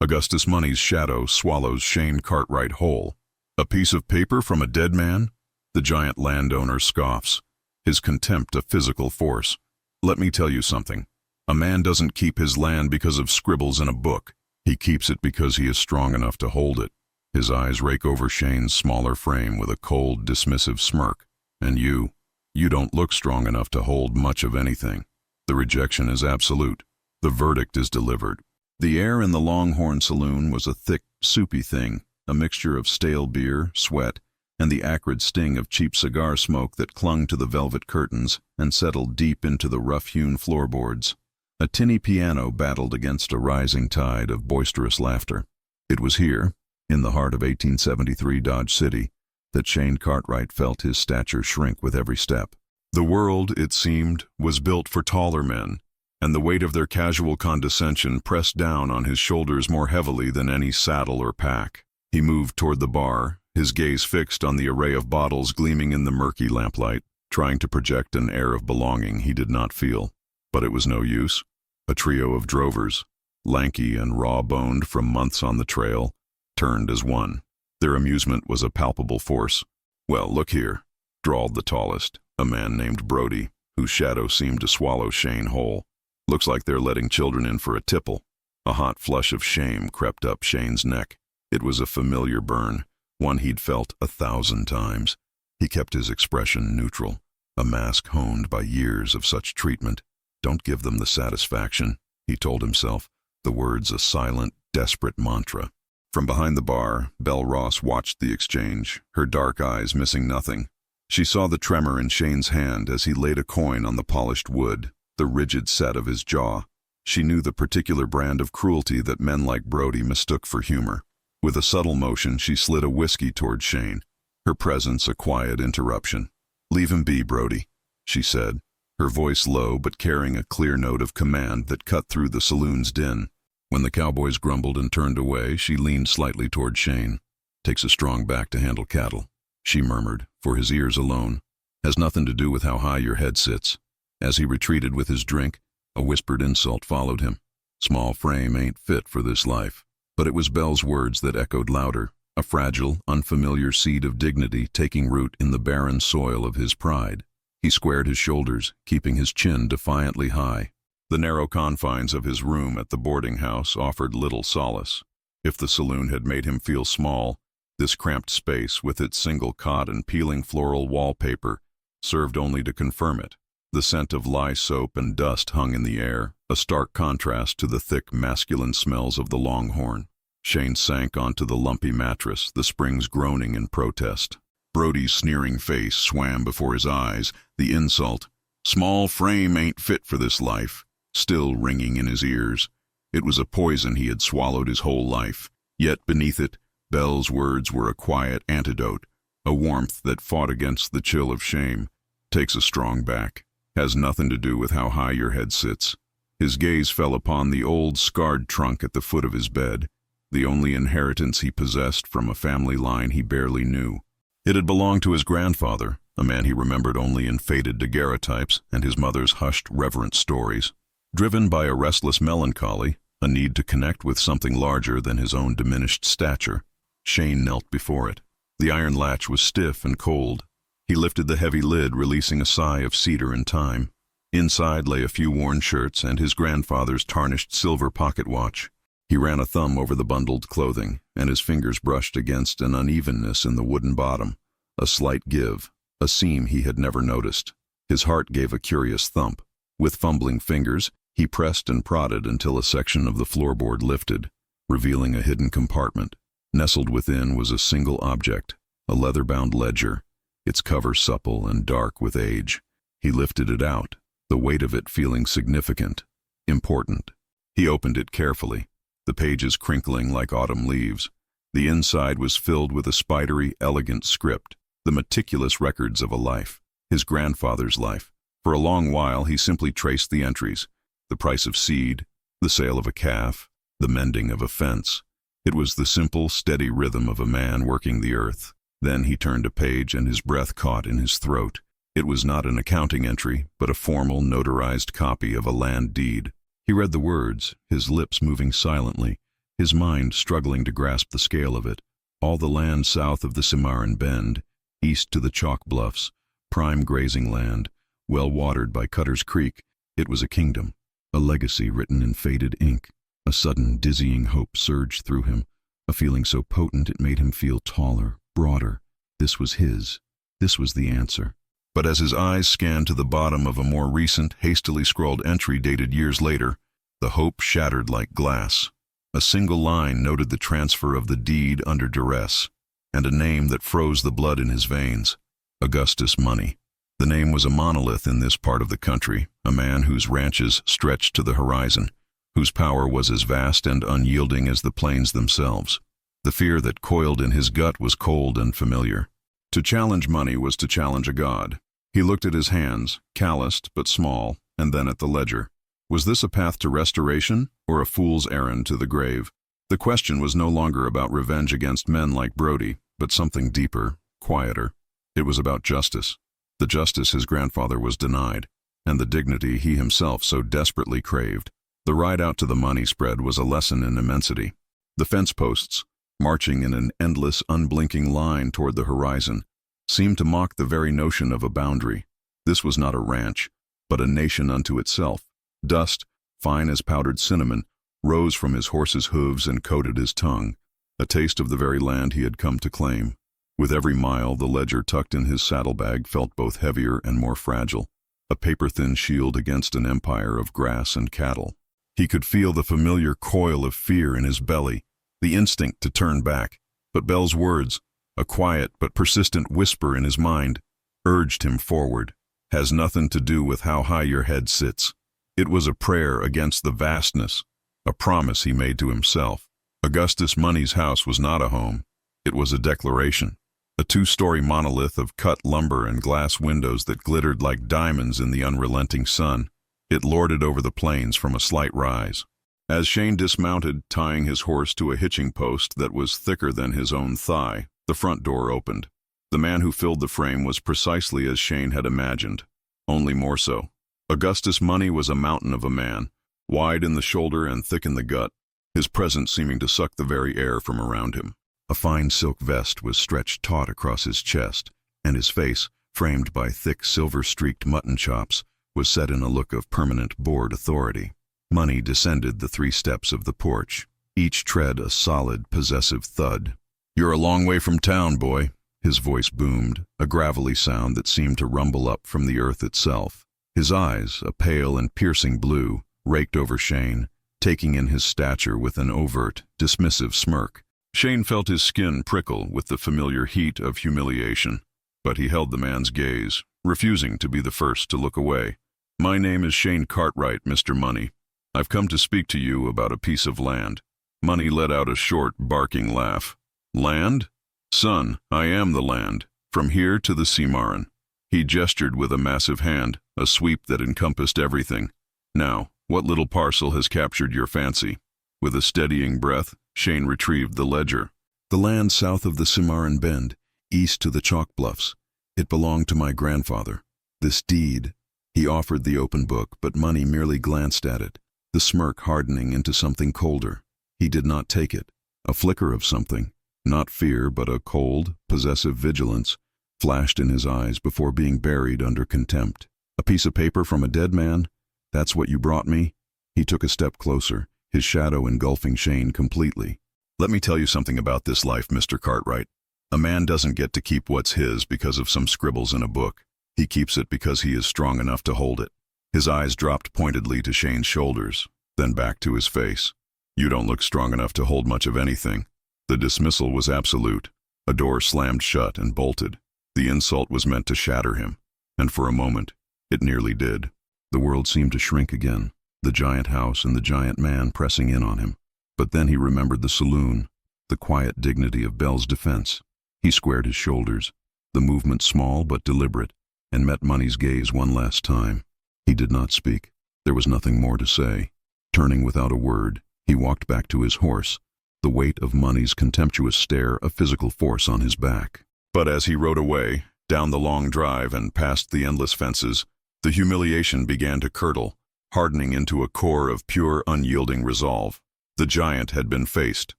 Augustus Money's shadow swallows Shane Cartwright whole. A piece of paper from a dead man? The giant landowner scoffs, his contempt a physical force. Let me tell you something. A man doesn't keep his land because of scribbles in a book. He keeps it because he is strong enough to hold it. His eyes rake over Shane's smaller frame with a cold, dismissive smirk. And you don't look strong enough to hold much of anything. The rejection is absolute. The verdict is delivered. The air in the Longhorn Saloon was a thick, soupy thing, a mixture of stale beer, sweat, and the acrid sting of cheap cigar smoke that clung to the velvet curtains and settled deep into the rough-hewn floorboards. A tinny piano battled against a rising tide of boisterous laughter. It was here, in the heart of 1873 Dodge City, that Shane Cartwright felt his stature shrink with every step. The world, it seemed, was built for taller men, and the weight of their casual condescension pressed down on his shoulders more heavily than any saddle or pack. He moved toward the bar, his gaze fixed on the array of bottles gleaming in the murky lamplight, trying to project an air of belonging he did not feel. But it was no use. A trio of drovers, lanky and raw-boned from months on the trail, turned as one. Their amusement was a palpable force. "Well, look here," drawled the tallest, a man named Brody, whose shadow seemed to swallow Shane whole. "Looks like they're letting children in for a tipple." A hot flush of shame crept up Shane's neck. It was a familiar burn, one he'd felt 1,000 times. He kept his expression neutral, a mask honed by years of such treatment. "Don't give them the satisfaction," he told himself, the words a silent, desperate mantra. From behind the bar, Belle Ross watched the exchange, her dark eyes missing nothing. She saw the tremor in Shane's hand as he laid a coin on the polished wood, the rigid set of his jaw. She knew the particular brand of cruelty that men like Brody mistook for humor. With a subtle motion, she slid a whiskey toward Shane, her presence a quiet interruption. "Leave him be, Brody," she said, her voice low but carrying a clear note of command that cut through the saloon's din. When the cowboys grumbled and turned away, she leaned slightly toward Shane. "Takes a strong back to handle cattle," she murmured, for his ears alone. "Has nothing to do with how high your head sits." As he retreated with his drink, a whispered insult followed him. "Small frame ain't fit for this life." But it was Belle's words that echoed louder, a fragile, unfamiliar seed of dignity taking root in the barren soil of his pride. He squared his shoulders, keeping his chin defiantly high. The narrow confines of his room at the boarding house offered little solace. If the saloon had made him feel small, this cramped space, with its single cot and peeling floral wallpaper, served only to confirm it. The scent of lye soap and dust hung in the air, a stark contrast to the thick, masculine smells of the Longhorn. Shane sank onto the lumpy mattress, the springs groaning in protest. Brody's sneering face swam before his eyes, the insult, "Small frame ain't fit for this life," still ringing in his ears. It was a poison he had swallowed his whole life, yet beneath it, Belle's words were a quiet antidote, a warmth that fought against the chill of shame. "Takes a strong back. Has nothing to do with how high your head sits." His gaze fell upon the old, scarred trunk at the foot of his bed, the only inheritance he possessed from a family line he barely knew. It had belonged to his grandfather, a man he remembered only in faded daguerreotypes and his mother's hushed, reverent stories. Driven by a restless melancholy, a need to connect with something larger than his own diminished stature, Shane knelt before it. The iron latch was stiff and cold. He lifted the heavy lid, releasing a sigh of cedar and time. Inside lay a few worn shirts and his grandfather's tarnished silver pocket watch. He ran a thumb over the bundled clothing, and his fingers brushed against an unevenness in the wooden bottom, a slight give, a seam he had never noticed. His heart gave a curious thump. With fumbling fingers, he pressed and prodded until a section of the floorboard lifted, revealing a hidden compartment. Nestled within was a single object, a leather-bound ledger, its cover supple and dark with age. He lifted it out, the weight of it feeling significant, important. He opened it carefully, the pages crinkling like autumn leaves. The inside was filled with a spidery, elegant script, the meticulous records of a life, his grandfather's life. For a long while he simply traced the entries, the price of seed, the sale of a calf, the mending of a fence. It was the simple, steady rhythm of a man working the earth. Then he turned a page and his breath caught in his throat. It was not an accounting entry, but a formal, notarized copy of a land deed. He read the words, his lips moving silently, his mind struggling to grasp the scale of it. All the land south of the Cimarron Bend, east to the chalk bluffs, prime grazing land, well watered by Cutter's Creek, it was a kingdom, a legacy written in faded ink. A sudden, dizzying hope surged through him, a feeling so potent it made him feel taller, broader. This was his. This was the answer. But as his eyes scanned to the bottom of a more recent, hastily scrawled entry dated years later, the hope shattered like glass. A single line noted the transfer of the deed under duress, and a name that froze the blood in his veins: Augustus Money. The name was a monolith in this part of the country, a man whose ranches stretched to the horizon, whose power was as vast and unyielding as the plains themselves. The fear that coiled in his gut was cold and familiar. To challenge Money was to challenge a god. He looked at his hands, calloused but small, and then at the ledger. Was this a path to restoration, or a fool's errand to the grave? The question was no longer about revenge against men like Brody, but something deeper, quieter. It was about justice. The justice his grandfather was denied, and the dignity he himself so desperately craved. The ride out to the money spread was a lesson in immensity. The fence posts, marching in an endless, unblinking line toward the horizon, seemed to mock the very notion of a boundary. This was not a ranch, but a nation unto itself. Dust, fine as powdered cinnamon, rose from his horse's hooves and coated his tongue, a taste of the very land he had come to claim. With every mile, the ledger tucked in his saddlebag felt both heavier and more fragile, a paper-thin shield against an empire of grass and cattle. He could feel the familiar coil of fear in his belly, the instinct to turn back, but Bell's words, a quiet but persistent whisper in his mind, urged him forward. Has nothing to do with how high your head sits. It was a prayer against the vastness, a promise he made to himself. Augustus Money's house was not a home. It was a declaration, a two-story monolith of cut lumber and glass windows that glittered like diamonds in the unrelenting sun. It lorded over the plains from a slight rise. As Shane dismounted, tying his horse to a hitching post that was thicker than his own thigh, the front door opened. The man who filled the frame was precisely as Shane had imagined, only more so. Augustus Money was a mountain of a man, wide in the shoulder and thick in the gut, his presence seeming to suck the very air from around him. A fine silk vest was stretched taut across his chest, and his face, framed by thick silver-streaked mutton chops, was set in a look of permanent bored authority. Money descended the 3 steps of the porch, each tread a solid, possessive thud. "You're a long way from town, boy," his voice boomed, a gravelly sound that seemed to rumble up from the earth itself. His eyes, a pale and piercing blue, raked over Shane, taking in his stature with an overt, dismissive smirk. Shane felt his skin prickle with the familiar heat of humiliation, but he held the man's gaze, refusing to be the first to look away. "My name is Shane Cartwright, Mr. Money. I've come to speak to you about a piece of land." Money let out a short, barking laugh. "Land? Son, I am the land, from here to the Cimarron." He gestured with a massive hand, a sweep that encompassed everything. "Now, what little parcel has captured your fancy?" With a steadying breath, Shane retrieved the ledger. "The land south of the Cimarron Bend, east to the chalk bluffs. It belonged to my grandfather. This deed." He offered the open book, but Money merely glanced at it, the smirk hardening into something colder. He did not take it. A flicker of something, not fear but a cold, possessive vigilance, flashed in his eyes before being buried under contempt. "A piece of paper from a dead man? That's what you brought me?" He took a step closer, his shadow engulfing Shane completely. "Let me tell you something about this life, Mr. Cartwright. A man doesn't get to keep what's his because of some scribbles in a book. He keeps it because he is strong enough to hold it." His eyes dropped pointedly to Shane's shoulders, then back to his face. "You don't look strong enough to hold much of anything." The dismissal was absolute. A door slammed shut and bolted. The insult was meant to shatter him, and for a moment, it nearly did. The world seemed to shrink again, the giant house and the giant man pressing in on him. But then he remembered the saloon, the quiet dignity of Bell's defense. He squared his shoulders, the movement small but deliberate, and met Money's gaze one last time. He did not speak. There was nothing more to say. Turning without a word, he walked back to his horse, the weight of Money's contemptuous stare a physical force on his back. But as he rode away, down the long drive and past the endless fences, the humiliation began to curdle, hardening into a core of pure, unyielding resolve. The giant had been faced,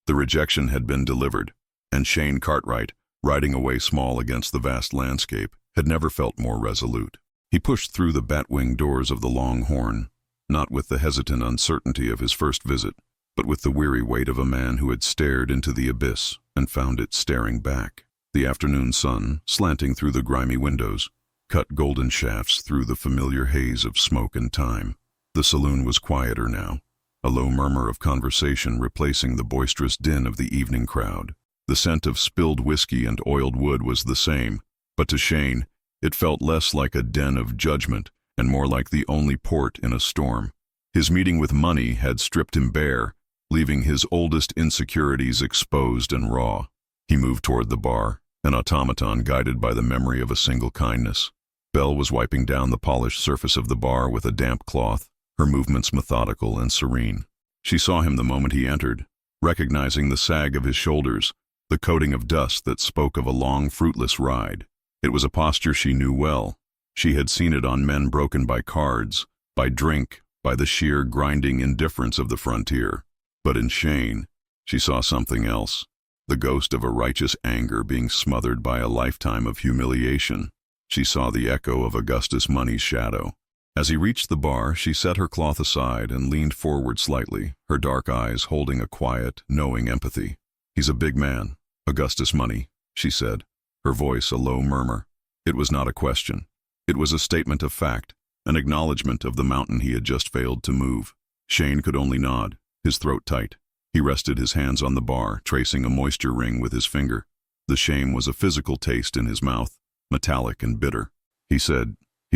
the rejection had been delivered, and Shane Cartwright, riding away small against the vast landscape, had never felt more resolute. He pushed through the bat-wing doors of the Long Horn, not with the hesitant uncertainty of his first visit, but with the weary weight of a man who had stared into the abyss and found it staring back. The afternoon sun, slanting through the grimy windows, cut golden shafts through the familiar haze of smoke and time. The saloon was quieter now, a low murmur of conversation replacing the boisterous din of the evening crowd. The scent of spilled whiskey and oiled wood was the same, but to Shane, it felt less like a den of judgment and more like the only port in a storm. His meeting with money had stripped him bare, leaving his oldest insecurities exposed and raw. He moved toward the bar, an automaton guided by the memory of a single kindness. Belle was wiping down the polished surface of the bar with a damp cloth, her movements methodical and serene. She saw him the moment he entered, recognizing the sag of his shoulders, the coating of dust that spoke of a long, fruitless ride. It was a posture she knew well. She had seen it on men broken by cards, by drink, by the sheer grinding indifference of the frontier. But in Shane, she saw something else, the ghost of a righteous anger being smothered by a lifetime of humiliation. She saw the echo of Augustus Money's shadow. As he reached the bar, she set her cloth aside and leaned forward slightly, her dark eyes holding a quiet, knowing empathy. "He's a big man, Augustus Money," she said, her voice a low murmur. It was not a question. It was a statement of fact, an acknowledgement of the mountain he had just failed to move. Shane could only nod, his throat tight. He rested his hands on the bar, tracing a moisture ring with his finger. The shame was a physical taste in his mouth, metallic and bitter. He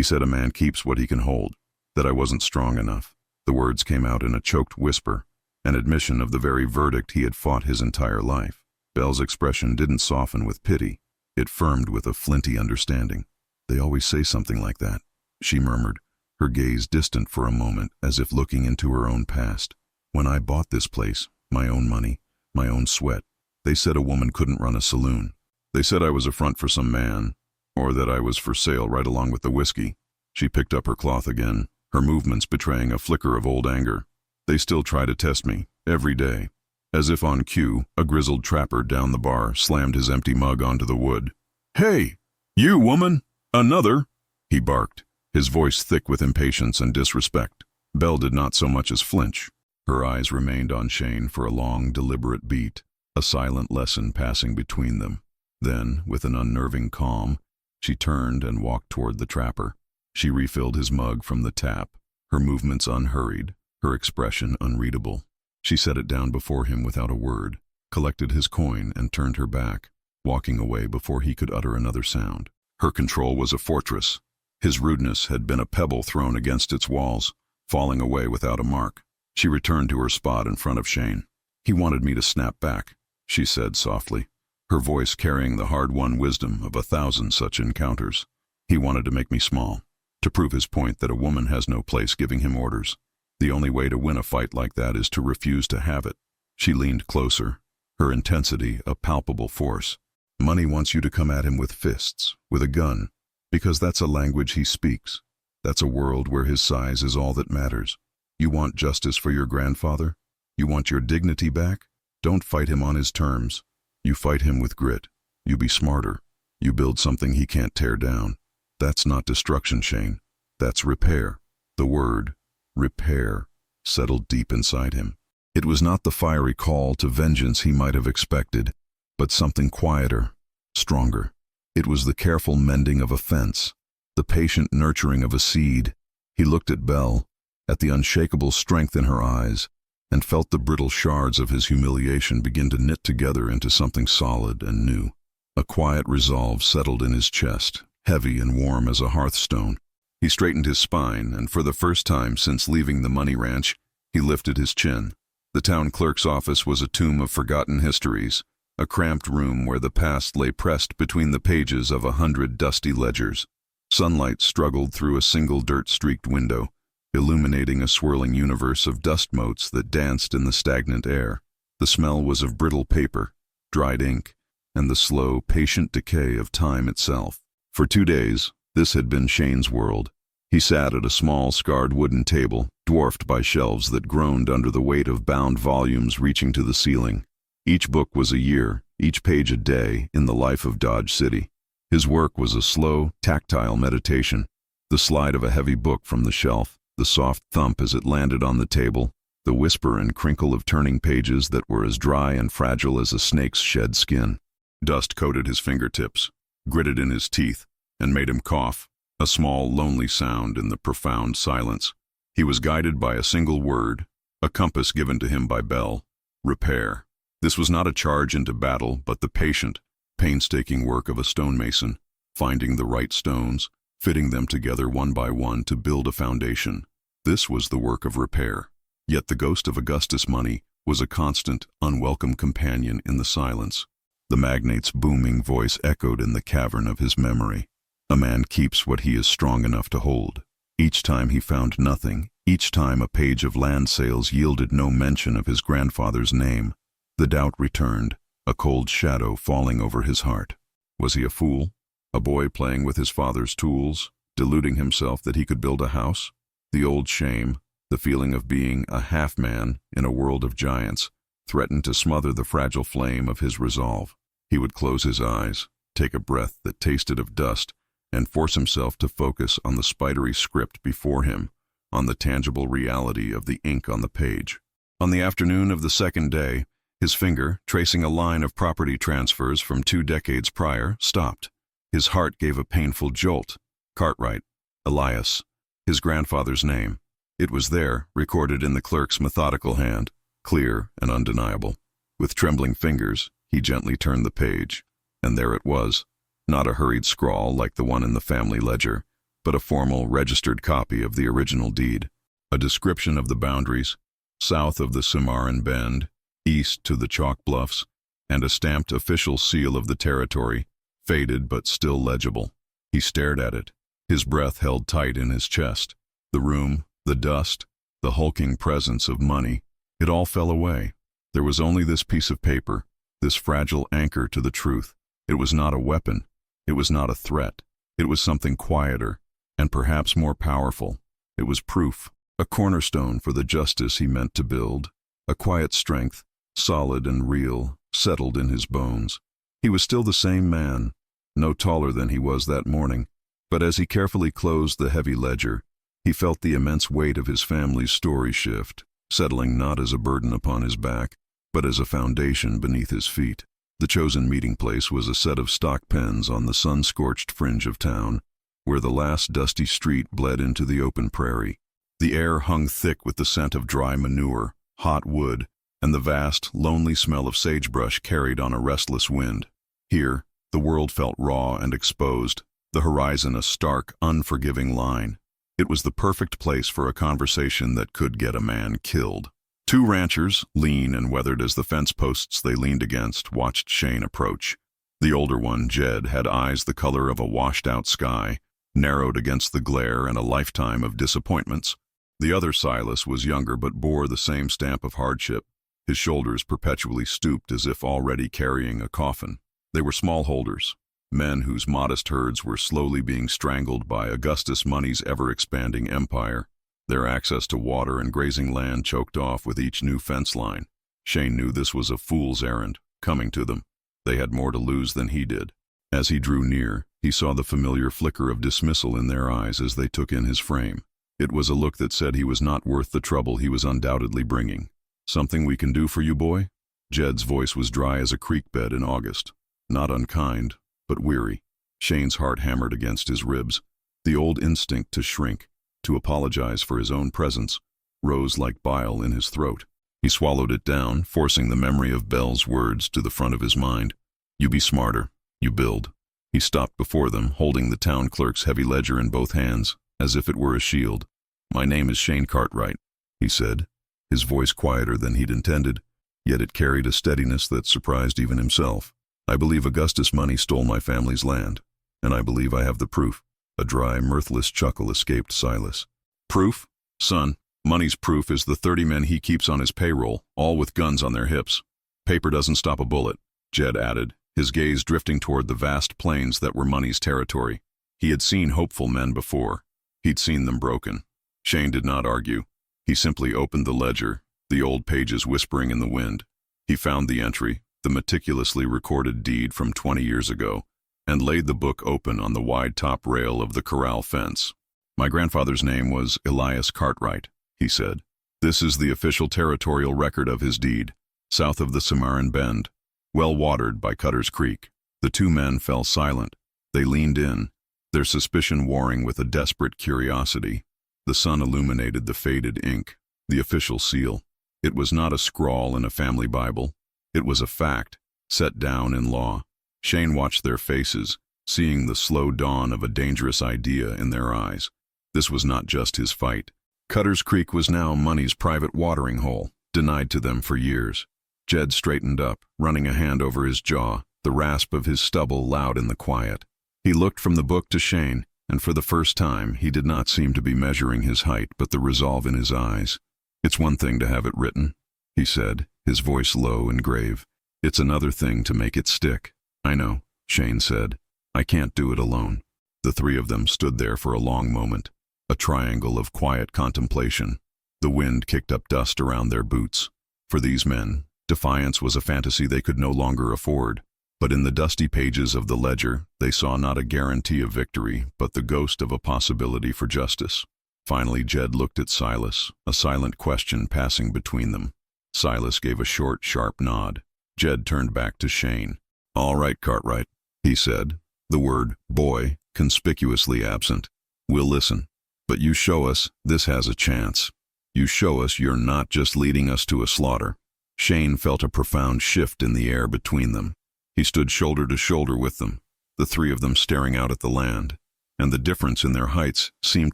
said a man keeps what he can hold, that I wasn't strong enough. The words came out in a choked whisper, an admission of the very verdict he had fought his entire life. Belle's expression didn't soften with pity. It firmed with a flinty understanding. "They always say something like that," she murmured, her gaze distant for a moment as if looking into her own past. "When I bought this place, my own money, my own sweat, they said a woman couldn't run a saloon. They said I was a front for some man, or that I was for sale right along with the whiskey." She picked up her cloth again, her movements betraying a flicker of old anger. "They still try to test me, every day." As if on cue, a grizzled trapper down the bar slammed his empty mug onto the wood. "Hey, you woman! Another!" he barked, his voice thick with impatience and disrespect. Belle did not so much as flinch. Her eyes remained on Shane for a long, deliberate beat, a silent lesson passing between them. Then, with an unnerving calm, she turned and walked toward the trapper. She refilled his mug from the tap, her movements unhurried, her expression unreadable. She set it down before him without a word, collected his coin and turned her back, walking away before he could utter another sound. Her control was a fortress. His rudeness had been a pebble thrown against its walls, falling away without a mark. She returned to her spot in front of Shane. "He wanted me to snap back," she said softly, her voice carrying the hard-won wisdom of 1,000 such encounters. "He wanted to make me small, to prove his point that a woman has no place giving him orders. The only way to win a fight like that is to refuse to have it." She leaned closer, her intensity a palpable force. "Money wants you to come at him with fists, with a gun, because that's a language he speaks. That's a world where his size is all that matters. You want justice for your grandfather? You want your dignity back? Don't fight him on his terms. You fight him with grit. You be smarter. You build something he can't tear down. That's not destruction, Shane. That's repair." The word, repair, settled deep inside him. It was not the fiery call to vengeance he might have expected, but something quieter, stronger. It was the careful mending of a fence, the patient nurturing of a seed. He looked at Belle, at the unshakable strength in her eyes, and felt the brittle shards of his humiliation begin to knit together into something solid and new. A quiet resolve settled in his chest, heavy and warm as a hearthstone. He straightened his spine, and for the first time since leaving the money ranch, he lifted his chin. The town clerk's office was a tomb of forgotten histories, a cramped room where the past lay pressed between the pages of 100 dusty ledgers. Sunlight struggled through a single dirt-streaked window, illuminating a swirling universe of dust motes that danced in the stagnant air. The smell was of brittle paper, dried ink, and the slow, patient decay of time itself. For 2 days, this had been Shane's world. He sat at a small, scarred wooden table, dwarfed by shelves that groaned under the weight of bound volumes reaching to the ceiling. Each book was a year, each page a day, in the life of Dodge City. His work was a slow, tactile meditation. The slide of a heavy book from the shelf, the soft thump as it landed on the table, the whisper and crinkle of turning pages that were as dry and fragile as a snake's shed skin. Dust coated his fingertips, gritted in his teeth, and made him cough, a small, lonely sound in the profound silence. He was guided by a single word, a compass given to him by Bell: repair. This was not a charge into battle, but the patient, painstaking work of a stonemason, finding the right stones, fitting them together one by one to build a foundation. This was the work of repair. Yet the ghost of Augustus Money was a constant, unwelcome companion in the silence. The magnate's booming voice echoed in the cavern of his memory. A man keeps what he is strong enough to hold. Each time he found nothing, each time a page of land sales yielded no mention of his grandfather's name, the doubt returned, a cold shadow falling over his heart. Was he a fool? A boy playing with his father's tools, deluding himself that he could build a house? The old shame, the feeling of being a half-man in a world of giants, threatened to smother the fragile flame of his resolve. He would close his eyes, take a breath that tasted of dust, and force himself to focus on the spidery script before him, on the tangible reality of the ink on the page. On the afternoon of the second day, his finger, tracing a line of property transfers from 2 decades prior, stopped. His heart gave a painful jolt. Cartwright, Elias, his grandfather's name. It was there, recorded in the clerk's methodical hand, clear and undeniable. With trembling fingers, he gently turned the page, and there it was, not a hurried scrawl like the one in the family ledger, but a formal, registered copy of the original deed. A description of the boundaries, south of the Cimarron Bend, east to the Chalk Bluffs, and a stamped official seal of the territory, faded but still legible. He stared at it, his breath held tight in his chest. The room, the dust, the hulking presence of money, it all fell away. There was only this piece of paper, this fragile anchor to the truth. It was not a weapon. It was not a threat. It was something quieter, and perhaps more powerful. It was proof, a cornerstone for the justice he meant to build, a quiet strength, solid and real, settled in his bones. He was still the same man, no taller than he was that morning, but as he carefully closed the heavy ledger, he felt the immense weight of his family's story shift, settling not as a burden upon his back, but as a foundation beneath his feet. The chosen meeting place was a set of stock pens on the sun-scorched fringe of town, where the last dusty street bled into the open prairie. The air hung thick with the scent of dry manure, hot wood, and the vast, lonely smell of sagebrush carried on a restless wind. Here, the world felt raw and exposed, the horizon a stark, unforgiving line. It was the perfect place for a conversation that could get a man killed. 2 ranchers, lean and weathered as the fence posts they leaned against, watched Shane approach. The older one, Jed, had eyes the color of a washed-out sky, narrowed against the glare and a lifetime of disappointments. The other, Silas, was younger but bore the same stamp of hardship, his shoulders perpetually stooped as if already carrying a coffin. They were smallholders, men whose modest herds were slowly being strangled by Augustus Money's ever-expanding empire, their access to water and grazing land choked off with each new fence line. Shane knew this was a fool's errand, coming to them. They had more to lose than he did. As he drew near, he saw the familiar flicker of dismissal in their eyes as they took in his frame. It was a look that said he was not worth the trouble he was undoubtedly bringing. "Something we can do for you, boy?" Jed's voice was dry as a creek bed in August. Not unkind, but weary. Shane's heart hammered against his ribs. The old instinct to shrink, to apologize for his own presence, rose like bile in his throat. He swallowed it down, forcing the memory of Bell's words to the front of his mind. "You be smarter. You build." He stopped before them, holding the town clerk's heavy ledger in both hands, as if it were a shield. "My name is Shane Cartwright," he said, his voice quieter than he'd intended, yet it carried a steadiness that surprised even himself. "I believe Augustus Money stole my family's land, and I believe I have the proof." A dry, mirthless chuckle escaped Silas. "Proof? Son, Money's proof is the 30 men he keeps on his payroll, all with guns on their hips. Paper doesn't stop a bullet," Jed added, his gaze drifting toward the vast plains that were Money's territory. He had seen hopeful men before, He'd seen them broken. Shane did not argue. He simply opened the ledger, the old pages whispering in the wind. He found the entry, the meticulously recorded deed from 20 years ago, and laid the book open on the wide top rail of the corral fence. My grandfather's name was Elias Cartwright, he said. This is the official territorial record of his deed, south of the Cimarron Bend, well watered by Cutter's Creek. The two men fell silent. They leaned in, their suspicion warring with a desperate curiosity. The sun illuminated the faded ink, the official seal. It was not a scrawl in a family Bible. It was a fact, set down in law. Shane watched their faces, seeing the slow dawn of a dangerous idea in their eyes. This was not just his fight. Cutter's Creek was now Money's private watering hole, denied to them for years. Jed straightened up, running a hand over his jaw, the rasp of his stubble loud in the quiet. He looked from the book to Shane, and for the first time he did not seem to be measuring his height but the resolve in his eyes. It's one thing to have it written, he said, his voice low and grave. It's another thing to make it stick. I know, Shane said. I can't do it alone. The three of them stood there for a long moment, a triangle of quiet contemplation. The wind kicked up dust around their boots. For these men, defiance was a fantasy they could no longer afford. But in the dusty pages of the ledger, they saw not a guarantee of victory, but the ghost of a possibility for justice. Finally, Jed looked at Silas, a silent question passing between them. Silas gave a short, sharp nod. Jed turned back to Shane. All right, Cartwright, he said, the word boy conspicuously absent. We'll listen. But you show us this has a chance. You show us you're not just leading us to a slaughter. Shane felt a profound shift in the air between them. He stood shoulder to shoulder with them, the three of them staring out at the land, and the difference in their heights seemed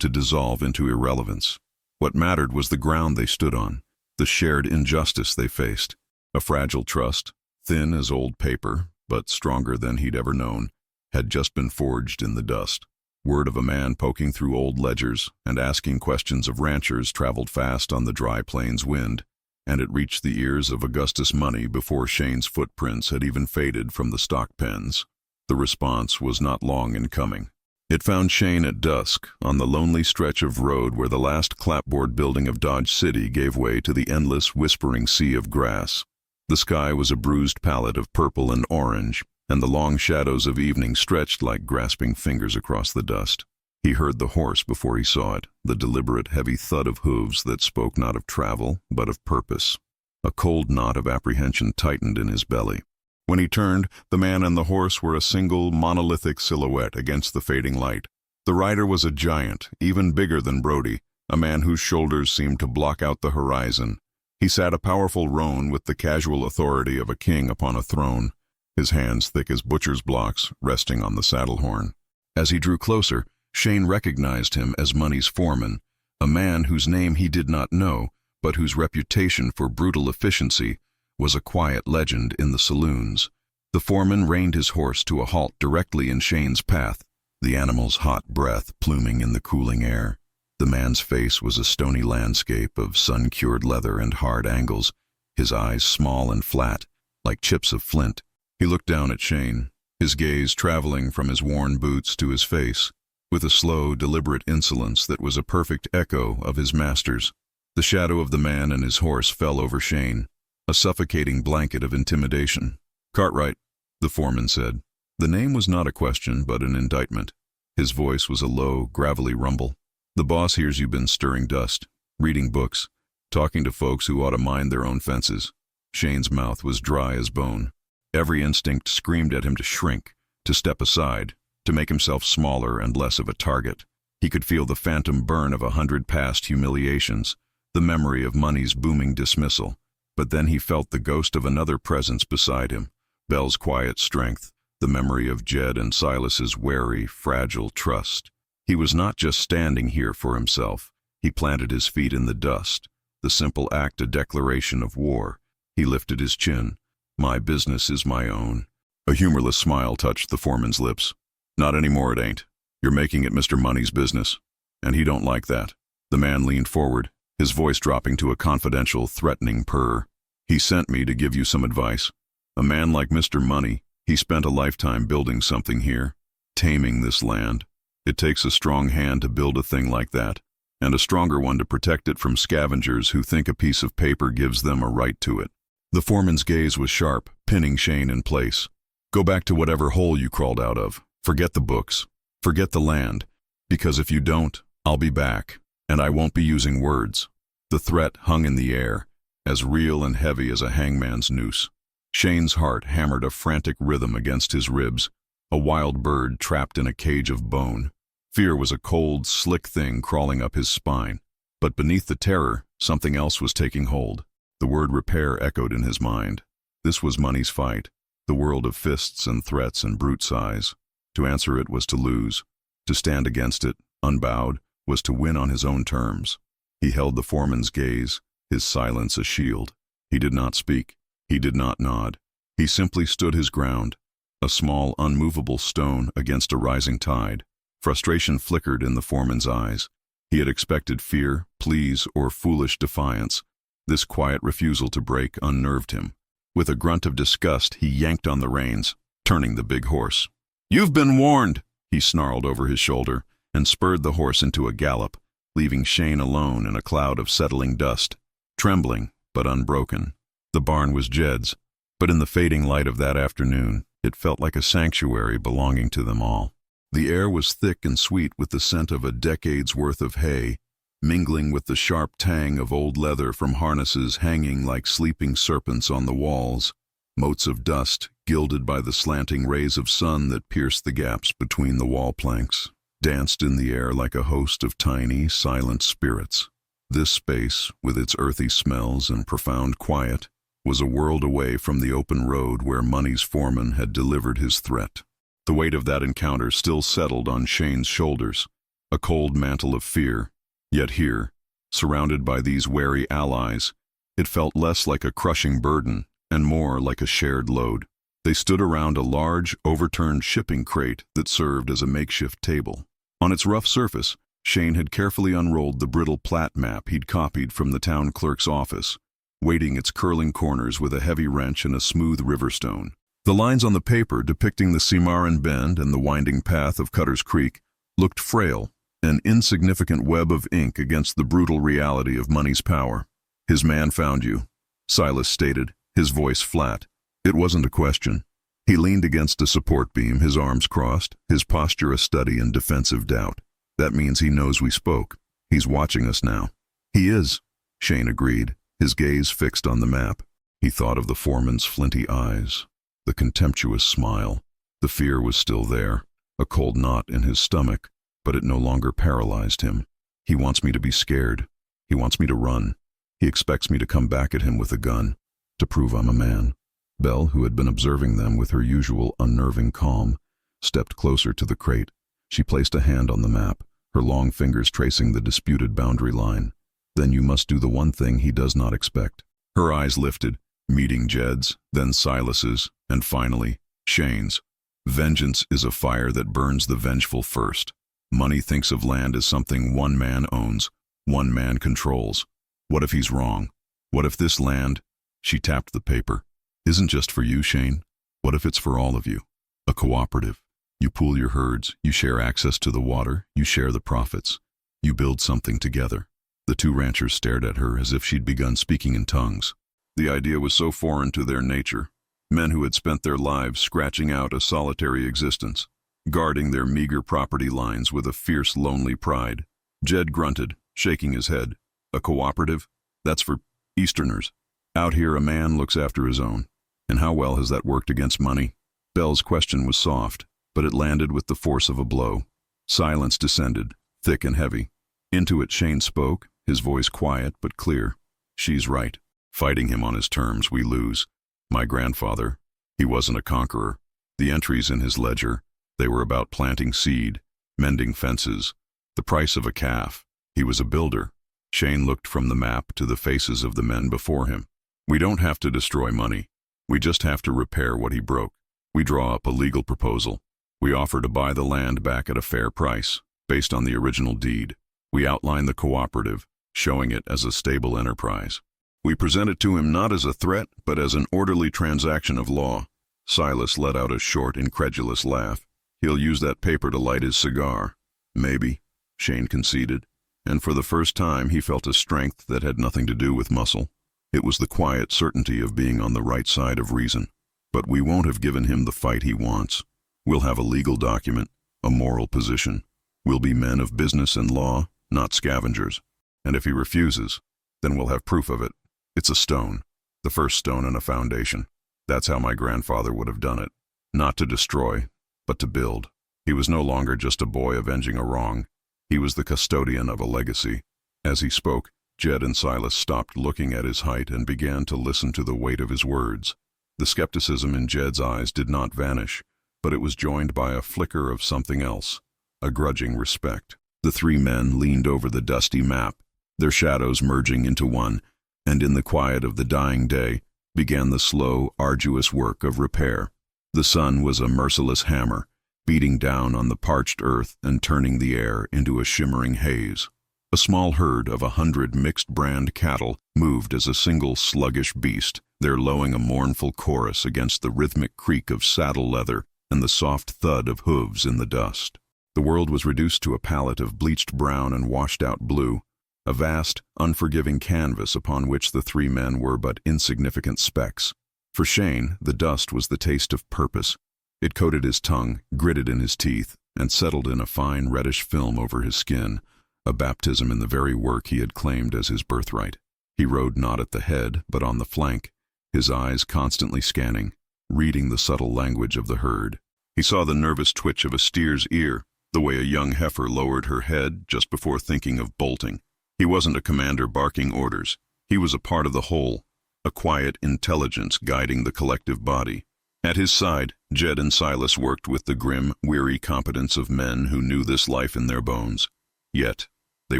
to dissolve into irrelevance. What mattered was the ground they stood on, the shared injustice they faced. A fragile trust, thin as old paper, but stronger than he'd ever known, had just been forged in the dust. Word of a man poking through old ledgers and asking questions of ranchers traveled fast on the dry plains wind, and it reached the ears of Augustus Money before Shane's footprints had even faded from the stock pens. The response was not long in coming. It found Shane at dusk, on the lonely stretch of road where the last clapboard building of Dodge City gave way to the endless, whispering sea of grass. The sky was a bruised palette of purple and orange, and the long shadows of evening stretched like grasping fingers across the dust. He heard the horse before he saw it, the deliberate, heavy thud of hooves that spoke not of travel, but of purpose. A cold knot of apprehension tightened in his belly. When he turned, the man and the horse were a single, monolithic silhouette against the fading light. The rider was a giant, even bigger than Brody, a man whose shoulders seemed to block out the horizon. He sat a powerful roan with the casual authority of a king upon a throne, his hands thick as butcher's blocks, resting on the saddle horn. As he drew closer, Shane recognized him as Money's foreman, a man whose name he did not know, but whose reputation for brutal efficiency was a quiet legend in the saloons. The foreman reined his horse to a halt directly in Shane's path, the animal's hot breath pluming in the cooling air. The man's face was a stony landscape of sun-cured leather and hard angles, his eyes small and flat, like chips of flint. He looked down at Shane, his gaze traveling from his worn boots to his face, with a slow, deliberate insolence that was a perfect echo of his master's. The shadow of the man and his horse fell over Shane, a suffocating blanket of intimidation. Cartwright, the foreman said. The name was not a question, but an indictment. His voice was a low, gravelly rumble. The boss hears you've been stirring dust, reading books, talking to folks who ought to mind their own fences. Shane's mouth was dry as bone. Every instinct screamed at him to shrink, to step aside, to make himself smaller and less of a target. He could feel the phantom burn of 100 past humiliations, the memory of Money's booming dismissal. But then he felt the ghost of another presence beside him, Belle's quiet strength, the memory of Jed and Silas's wary, fragile trust. He was not just standing here for himself. He planted his feet in the dust, the simple act a declaration of war. He lifted his chin. My business is my own. A humorless smile touched the foreman's lips. Not anymore, it ain't. You're making it Mr. Money's business. And he don't like that. The man leaned forward, his voice dropping to a confidential, threatening purr. He sent me to give you some advice. A man like Mr. Money, he spent a lifetime building something here, taming this land. It takes a strong hand to build a thing like that, and a stronger one to protect it from scavengers who think a piece of paper gives them a right to it. The foreman's gaze was sharp, pinning Shane in place. Go back to whatever hole you crawled out of. Forget the books. Forget the land. Because if you don't, I'll be back, and I won't be using words. The threat hung in the air, as real and heavy as a hangman's noose. Shane's heart hammered a frantic rhythm against his ribs, a wild bird trapped in a cage of bone. Fear was a cold, slick thing crawling up his spine. But beneath the terror, something else was taking hold. The word repair echoed in his mind. This was money's fight, the world of fists and threats and brute size. To answer it was to lose. To stand against it, unbowed, was to win on his own terms. He held the foreman's gaze, his silence a shield. He did not speak. He did not nod. He simply stood his ground, a small, unmovable stone against a rising tide. Frustration flickered in the foreman's eyes. He had expected fear, pleas, or foolish defiance. This quiet refusal to break unnerved him. With a grunt of disgust, he yanked on the reins, turning the big horse. "You've been warned," he snarled over his shoulder, and spurred the horse into a gallop, leaving Shane alone in a cloud of settling dust, trembling but unbroken. The barn was Jed's, but in the fading light of that afternoon, it felt like a sanctuary belonging to them all. The air was thick and sweet with the scent of a decade's worth of hay, mingling with the sharp tang of old leather from harnesses hanging like sleeping serpents on the walls. Motes of dust, gilded by the slanting rays of sun that pierced the gaps between the wall planks, danced in the air like a host of tiny, silent spirits. This space, with its earthy smells and profound quiet, was a world away from the open road where Money's foreman had delivered his threat. The weight of that encounter still settled on Shane's shoulders, a cold mantle of fear. Yet here, surrounded by these wary allies, it felt less like a crushing burden and more like a shared load. They stood around a large, overturned shipping crate that served as a makeshift table. On its rough surface, Shane had carefully unrolled the brittle plat map he'd copied from the town clerk's office, weighting its curling corners with a heavy wrench and a smooth riverstone. The lines on the paper depicting the Cimarron Bend and the winding path of Cutter's Creek looked frail, an insignificant web of ink against the brutal reality of Money's power. "His man found you," Silas stated, his voice flat. It wasn't a question. He leaned against a support beam, his arms crossed, his posture a study in defensive doubt. "That means he knows we spoke. He's watching us now." "He is," Shane agreed, his gaze fixed on the map. He thought of the foreman's flinty eyes, the contemptuous smile. The fear was still there, a cold knot in his stomach, but it no longer paralyzed him. "He wants me to be scared. He wants me to run. He expects me to come back at him with a gun, to prove I'm a man." Belle, who had been observing them with her usual unnerving calm, stepped closer to the crate. She placed a hand on the map, her long fingers tracing the disputed boundary line. "Then you must do the one thing he does not expect." Her eyes lifted, meeting Jed's, then Silas's, and finally, Shane's. "Vengeance is a fire that burns the vengeful first. Money thinks of land as something one man owns, one man controls. What if he's wrong? What if this land," she tapped the paper, "isn't just for you, Shane? What if it's for all of you? A cooperative. You pool your herds, you share access to the water, you share the profits. You build something together." The two ranchers stared at her as if she'd begun speaking in tongues. The idea was so foreign to their nature, men who had spent their lives scratching out a solitary existence, guarding their meager property lines with a fierce, lonely pride. Jed grunted, shaking his head. "A cooperative? That's for Easterners. Out here a man looks after his own. And how well has that worked against Money?" Belle's question was soft, but it landed with the force of a blow. Silence descended, thick and heavy. Into it Shane spoke, his voice quiet but clear. "She's right. Fighting him on his terms, we lose. My grandfather, he wasn't a conqueror. The entries in his ledger, they were about planting seed, mending fences, the price of a calf. He was a builder." Shane looked from the map to the faces of the men before him. "We don't have to destroy Money. We just have to repair what he broke. We draw up a legal proposal. We offer to buy the land back at a fair price, based on the original deed. We outline the cooperative, showing it as a stable enterprise. We present it to him not as a threat, but as an orderly transaction of law." Silas let out a short, incredulous laugh. "He'll use that paper to light his cigar." Maybe, Shane conceded, and for the first time he felt a strength that had nothing to do with muscle. It was the quiet certainty of being on the right side of reason. But we won't have given him the fight he wants. We'll have a legal document, a moral position. We'll be men of business and law, not scavengers. And if he refuses, then we'll have proof of it. It's a stone, the first stone in a foundation. That's how my grandfather would have done it. Not to destroy, but to build. He was no longer just a boy avenging a wrong. He was the custodian of a legacy. As he spoke, Jed and Silas stopped looking at his height and began to listen to the weight of his words. The skepticism in Jed's eyes did not vanish, but it was joined by a flicker of something else, a grudging respect. The three men leaned over the dusty map, their shadows merging into one, and in the quiet of the dying day began the slow, arduous work of repair. The sun was a merciless hammer, beating down on the parched earth and turning the air into a shimmering haze. A small herd of 100 mixed-brand cattle moved as a single sluggish beast, their lowing a mournful chorus against the rhythmic creak of saddle leather and the soft thud of hooves in the dust. The world was reduced to a palette of bleached brown and washed-out blue, a vast, unforgiving canvas upon which the three men were but insignificant specks. For Shane, the dust was the taste of purpose. It coated his tongue, gritted in his teeth, and settled in a fine reddish film over his skin, a baptism in the very work he had claimed as his birthright. He rode not at the head, but on the flank, his eyes constantly scanning, reading the subtle language of the herd. He saw the nervous twitch of a steer's ear, the way a young heifer lowered her head just before thinking of bolting. He wasn't a commander barking orders. He was a part of the whole, a quiet intelligence guiding the collective body. At his side, Jed and Silas worked with the grim, weary competence of men who knew this life in their bones. Yet, they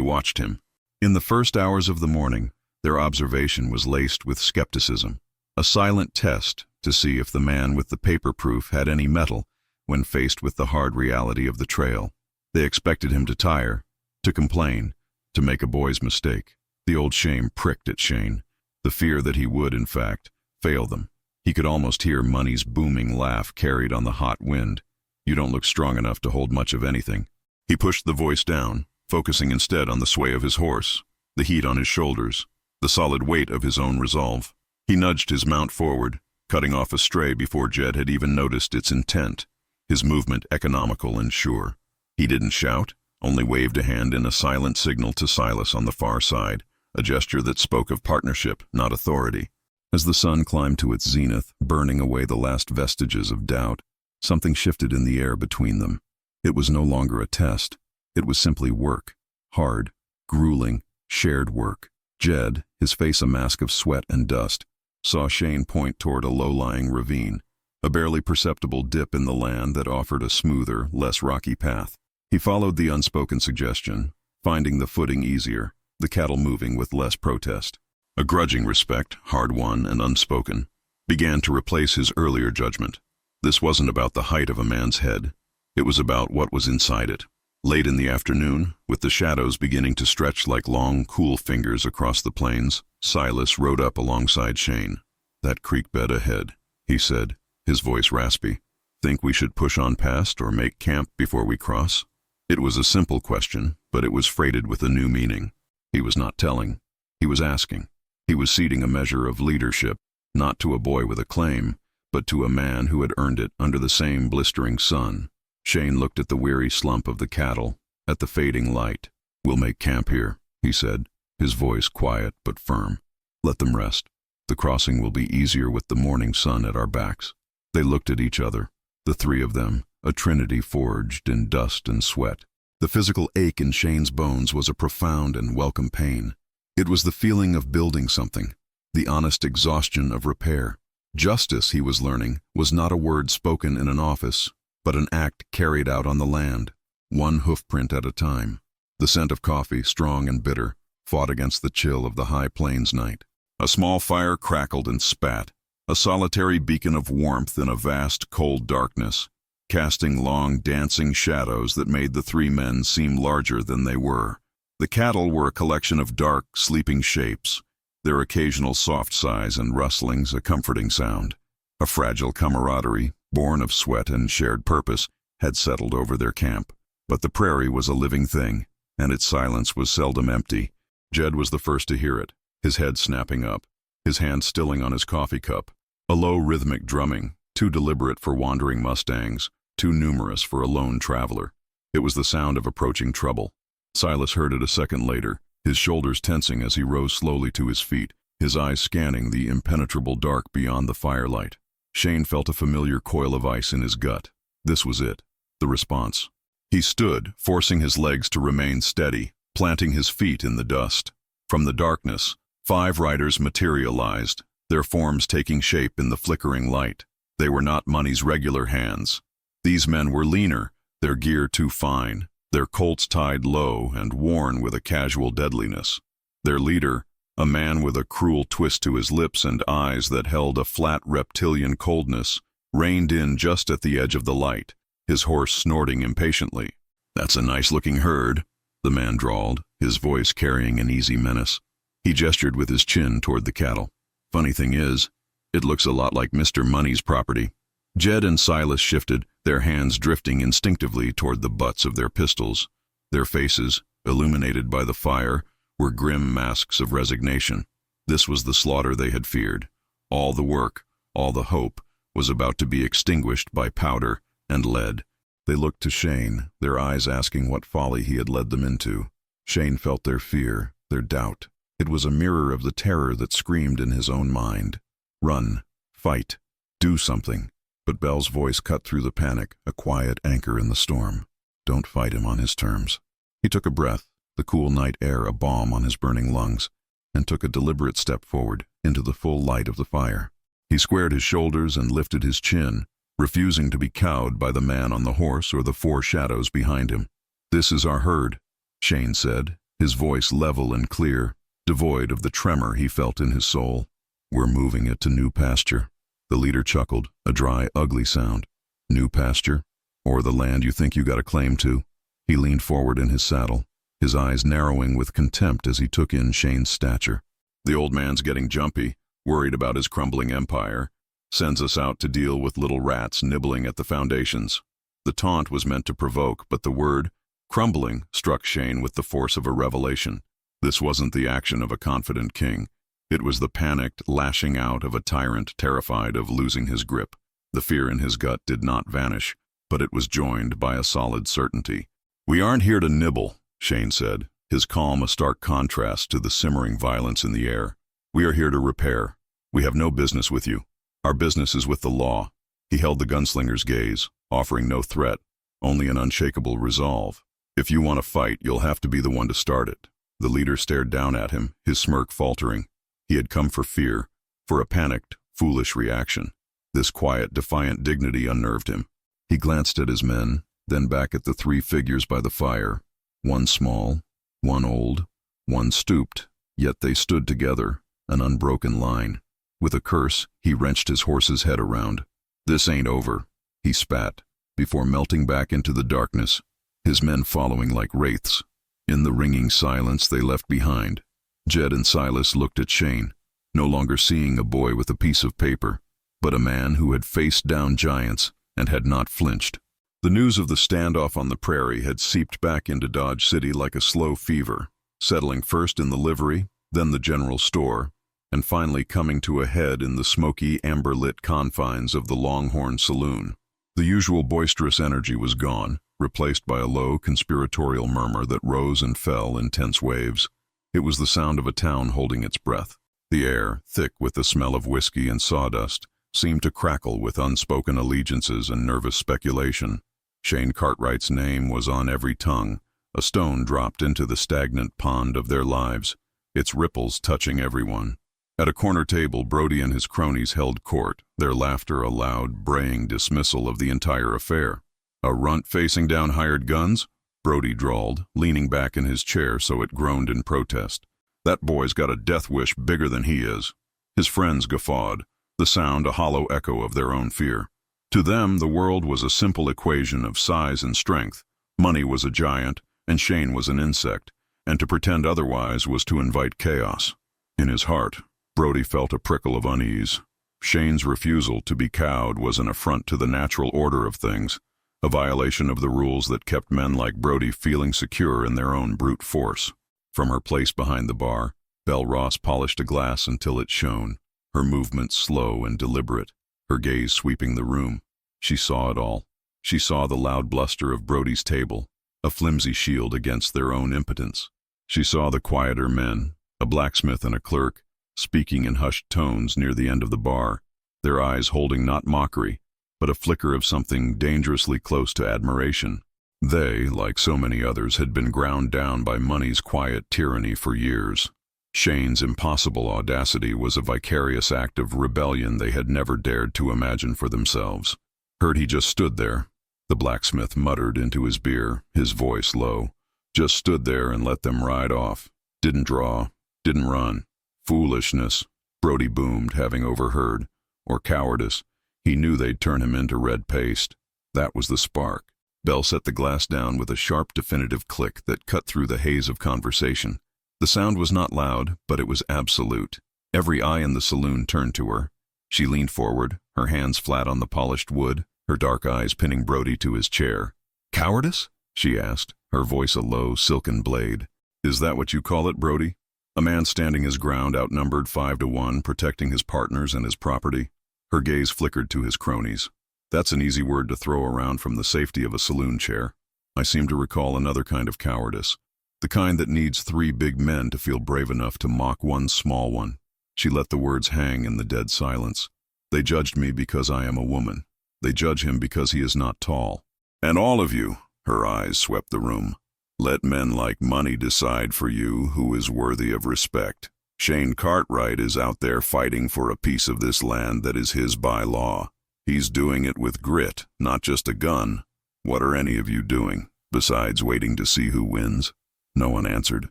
watched him. In the first hours of the morning, their observation was laced with skepticism, a silent test to see if the man with the paper proof had any mettle when faced with the hard reality of the trail. They expected him to tire, to complain, to make a boy's mistake. The old shame pricked at Shane, the fear that he would, in fact, fail them. He could almost hear Money's booming laugh carried on the hot wind. You don't look strong enough to hold much of anything. He pushed the voice down, focusing instead on the sway of his horse, the heat on his shoulders, the solid weight of his own resolve. He nudged his mount forward, cutting off a stray before Jed had even noticed its intent, his movement economical and sure. He didn't shout, only waved a hand in a silent signal to Silas on the far side, a gesture that spoke of partnership, not authority. As the sun climbed to its zenith, burning away the last vestiges of doubt, something shifted in the air between them. It was no longer a test. It was simply work. Hard, grueling, shared work. Jed, his face a mask of sweat and dust, saw Shane point toward a low-lying ravine, a barely perceptible dip in the land that offered a smoother, less rocky path. He followed the unspoken suggestion, finding the footing easier, the cattle moving with less protest. A grudging respect, hard-won and unspoken, began to replace his earlier judgment. This wasn't about the height of a man's head. It was about what was inside it. Late in the afternoon, with the shadows beginning to stretch like long, cool fingers across the plains, Silas rode up alongside Shane. "That creek bed ahead," he said, his voice raspy. "Think we should push on past or make camp before we cross?" It was a simple question, but it was freighted with a new meaning. He was not telling. He was asking. He was ceding a measure of leadership, not to a boy with a claim, but to a man who had earned it under the same blistering sun. Shane looked at the weary slump of the cattle, at the fading light. "We'll make camp here," he said, his voice quiet but firm. "Let them rest. The crossing will be easier with the morning sun at our backs." They looked at each other, the three of them, a trinity forged in dust and sweat. The physical ache in Shane's bones was a profound and welcome pain. It was the feeling of building something, the honest exhaustion of repair. Justice, he was learning, was not a word spoken in an office, but an act carried out on the land, one hoofprint at a time. The scent of coffee, strong and bitter, fought against the chill of the high plains night. A small fire crackled and spat, a solitary beacon of warmth in a vast, cold darkness, casting long, dancing shadows that made the three men seem larger than they were. The cattle were a collection of dark, sleeping shapes, their occasional soft sighs and rustlings a comforting sound. A fragile camaraderie, born of sweat and shared purpose, had settled over their camp. But the prairie was a living thing, and its silence was seldom empty. Jed was the first to hear it, his head snapping up, his hand stilling on his coffee cup. A low rhythmic drumming, too deliberate for wandering mustangs, too numerous for a lone traveler. It was the sound of approaching trouble. Silas heard it a second later, his shoulders tensing as he rose slowly to his feet, his eyes scanning the impenetrable dark beyond the firelight. Shane felt a familiar coil of ice in his gut. This was it, the response. He stood, forcing his legs to remain steady, planting his feet in the dust. From the darkness, 5 riders materialized, their forms taking shape in the flickering light. They were not Money's regular hands. These men were leaner, their gear too fine, their colts tied low and worn with a casual deadliness. Their leader, a man with a cruel twist to his lips and eyes that held a flat reptilian coldness, reined in just at the edge of the light, his horse snorting impatiently. "That's a nice-looking herd," the man drawled, his voice carrying an easy menace. He gestured with his chin toward the cattle. "Funny thing is, it looks a lot like Mr. Money's property." Jed and Silas shifted, their hands drifting instinctively toward the butts of their pistols. Their faces, illuminated by the fire, were grim masks of resignation. This was the slaughter they had feared. All the work, all the hope, was about to be extinguished by powder and lead. They looked to Shane, their eyes asking what folly he had led them into. Shane felt their fear, their doubt. It was a mirror of the terror that screamed in his own mind. Run, fight, do something. But Bell's voice cut through the panic, a quiet anchor in the storm. Don't fight him on his terms. He took a breath, the cool night air a balm on his burning lungs, and took a deliberate step forward into the full light of the fire. He squared his shoulders and lifted his chin, refusing to be cowed by the man on the horse or the 4 shadows behind him. "This is our herd," Shane said, his voice level and clear, devoid of the tremor he felt in his soul. "We're moving it to new pasture." The leader chuckled, a dry, ugly sound. "New pasture? Or the land you think you got a claim to?" He leaned forward in his saddle, his eyes narrowing with contempt as he took in Shane's stature. "The old man's getting jumpy, worried about his crumbling empire. Sends us out to deal with little rats nibbling at the foundations." The taunt was meant to provoke, but the word, crumbling, struck Shane with the force of a revelation. This wasn't the action of a confident king. It was the panicked lashing out of a tyrant terrified of losing his grip. The fear in his gut did not vanish, but it was joined by a solid certainty. "We aren't here to nibble," Shane said, his calm a stark contrast to the simmering violence in the air. "We are here to repair. We have no business with you. Our business is with the law." He held the gunslinger's gaze, offering no threat, only an unshakable resolve. "If you want to fight, you'll have to be the one to start it." The leader stared down at him, his smirk faltering. He had come for fear, for a panicked, foolish reaction. This quiet, defiant dignity unnerved him. He glanced at his men, then back at the 3 figures by the fire. One small, one old, one stooped, yet they stood together, an unbroken line. With a curse, he wrenched his horse's head around. "This ain't over," he spat, before melting back into the darkness, his men following like wraiths. In the ringing silence they left behind, Jed and Silas looked at Shane, no longer seeing a boy with a piece of paper, but a man who had faced down giants and had not flinched. The news of the standoff on the prairie had seeped back into Dodge City like a slow fever, settling first in the livery, then the general store, and finally coming to a head in the smoky, amber-lit confines of the Longhorn Saloon. The usual boisterous energy was gone, replaced by a low, conspiratorial murmur that rose and fell in tense waves. It was the sound of a town holding its breath. The air, thick with the smell of whiskey and sawdust, seemed to crackle with unspoken allegiances and nervous speculation. Shane Cartwright's name was on every tongue, a stone dropped into the stagnant pond of their lives, its ripples touching everyone. At a corner table, Brody and his cronies held court, their laughter a loud, braying dismissal of the entire affair. "A runt facing down hired guns?" Brody drawled, leaning back in his chair so it groaned in protest. "That boy's got a death wish bigger than he is." His friends guffawed, the sound a hollow echo of their own fear. To them, the world was a simple equation of size and strength. Money was a giant, and Shane was an insect, and to pretend otherwise was to invite chaos. In his heart, Brody felt a prickle of unease. Shane's refusal to be cowed was an affront to the natural order of things, a violation of the rules that kept men like Brody feeling secure in their own brute force. From her place behind the bar, Belle Ross polished a glass until it shone, her movements slow and deliberate, her gaze sweeping the room. She saw it all. She saw the loud bluster of Brody's table, a flimsy shield against their own impotence. She saw the quieter men, a blacksmith and a clerk, speaking in hushed tones near the end of the bar, their eyes holding not mockery, but a flicker of something dangerously close to admiration. They, like so many others, had been ground down by money's quiet tyranny for years. Shane's impossible audacity was a vicarious act of rebellion they had never dared to imagine for themselves. Heard he just stood there, the blacksmith muttered into his beer, his voice low. Just stood there and let them ride off. Didn't draw, didn't run. Foolishness, Brody boomed, having overheard. Or cowardice. He knew they'd turn him into red paste. That was the spark. Belle set the glass down with a sharp, definitive click that cut through the haze of conversation. The sound was not loud, but it was absolute. Every eye in the saloon turned to her. She leaned forward, her hands flat on the polished wood, her dark eyes pinning Brody to his chair. "Cowardice?" she asked, her voice a low, silken blade. "Is that what you call it, Brody? A man standing his ground, outnumbered 5-1, protecting his partners and his property?" Her gaze flickered to his cronies. "That's an easy word to throw around from the safety of a saloon chair. I seem to recall another kind of cowardice. The kind that needs 3 big men to feel brave enough to mock one small one." She let the words hang in the dead silence. "They judged me because I am a woman. They judge him because he is not tall. And all of you," her eyes swept the room, "let men like money decide for you who is worthy of respect. Shane Cartwright is out there fighting for a piece of this land that is his by law. He's doing it with grit, not just a gun. What are any of you doing, besides waiting to see who wins?" No one answered.